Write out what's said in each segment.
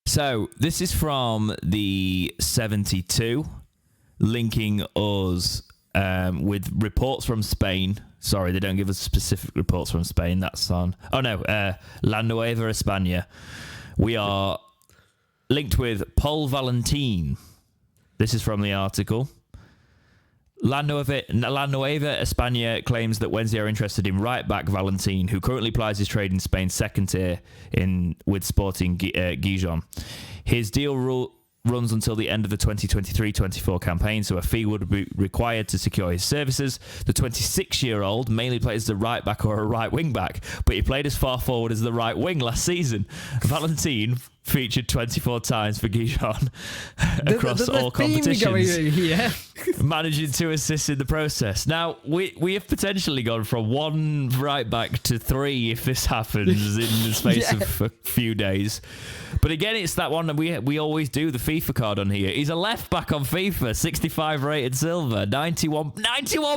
So this is from the 72, linking us with reports from Spain. Sorry, they don't give us specific reports from Spain. That's on... Oh, no. La Nueva España. We are linked with Pol Valentin. This is from the article. La Nueva España claims that Wednesday are interested in right-back Valentin, who currently plies his trade in Spain's second tier with Sporting Gijon. His deal runs until the end of the 2023-24 campaign, so a fee would be required to secure his services. The 26-year-old mainly plays the right back or a right wing back, but he played as far forward as the right wing last season. Valentin featured 24 times for Gijon across all competitions, managing 2 assists in the process. Now, we have potentially gone from 1 right back to 3 if this happens in the space of a few days. But again, it's that one that we always do, the FIFA card on here. He's a left back on FIFA, 65 rated silver, 91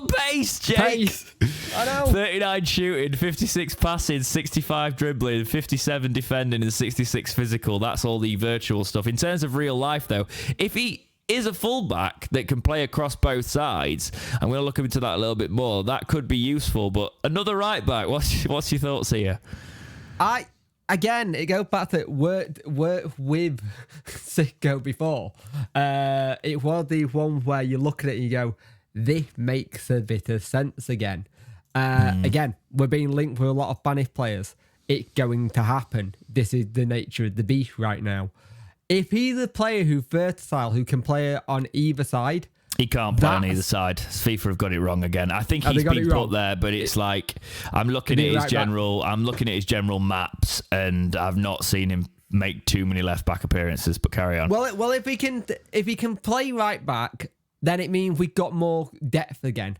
pace, Jake. Pace. I know. 39 shooting, 56 passing, 65 dribbling, 57 defending, and 66 physical. That's all the virtual stuff. In terms of real life, though, if he is a fullback that can play across both sides, I'm going to look into that a little bit more. That could be useful, but another right back. What's your thoughts here? Again, it goes back to work with Sicko before. It was the one where you look at it and you go, this makes a bit of sense again. Again, we're being linked with a lot of Spanish players. It's going to happen. This is the nature of the beast right now. If he's a player who's versatile, who can play on either side... He can't play on either side. FIFA have got it wrong again. I think he's been put there, but it's like I'm looking at his general maps, and I've not seen him make too many left back appearances. But carry on. Well, if he can play right back, then it means we've got more depth again.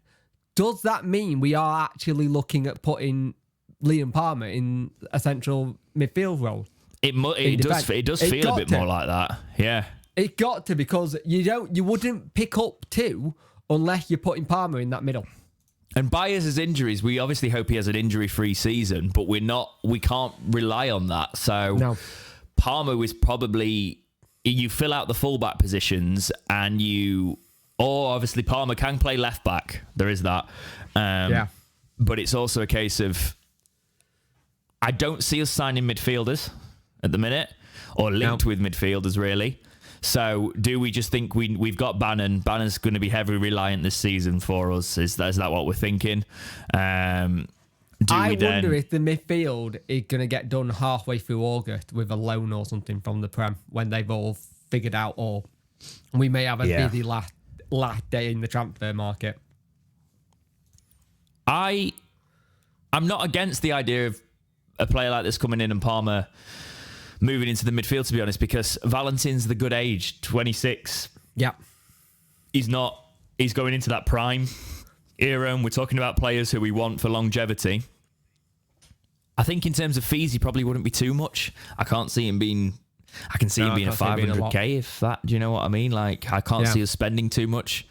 Does that mean we are actually looking at putting Liam Palmer in a central midfield role? It does feel a bit more like that. Yeah. It got to, because you wouldn't pick up 2 unless you're putting Palmer in that middle. And by his injuries, we obviously hope he has an injury-free season, but we can't rely on that. So no. Palmer was probably, you fill out the fullback positions, and obviously Palmer can play left back. There is that. But it's also a case of, I don't see us signing midfielders at the minute, or linked with midfielders really. So do we just think we've got Bannon? Bannon's going to be heavily reliant this season for us. Is that what we're thinking? I wonder if the midfield is going to get done halfway through August with a loan or something from the Prem when they've all figured out, or we may have a busy last day in the transfer market. I'm not against the idea of a player like this coming in and Palmer moving into the midfield, to be honest, because Valentin's the good age, 26. Yeah. He's going into that prime era, and we're talking about players who we want for longevity. I think in terms of fees, he probably wouldn't be too much. I can't see him being... I can see him being a 500k, if that... Do you know what I mean? Like, I can't see us spending too much,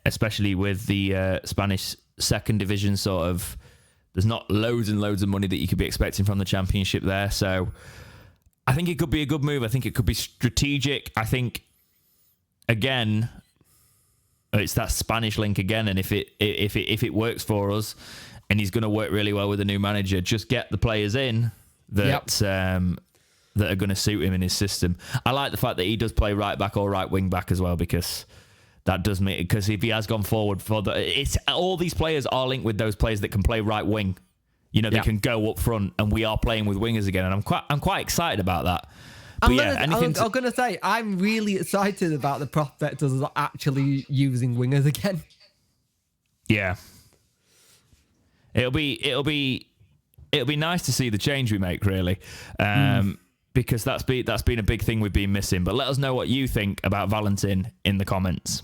especially with the Spanish second division sort of... There's not loads and loads of money that you could be expecting from the Championship there, so... I think it could be a good move. I think it could be strategic. I think, again, it's that Spanish link again. And if it works for us, and he's going to work really well with the new manager, just get the players in that that are going to suit him in his system. I like the fact that he does play right back or right wing back as well, because that does make, because if he has gone forward it's all these players are linked with those players that can play right wing. They can go up front, and we are playing with wingers again, and I'm quite excited about that. But I'm going to say, I'm really excited about the prospect of us actually using wingers again. Yeah. It'll be nice to see the change we make, really, because that's been a big thing we've been missing. But let us know what you think about Valentin in the comments.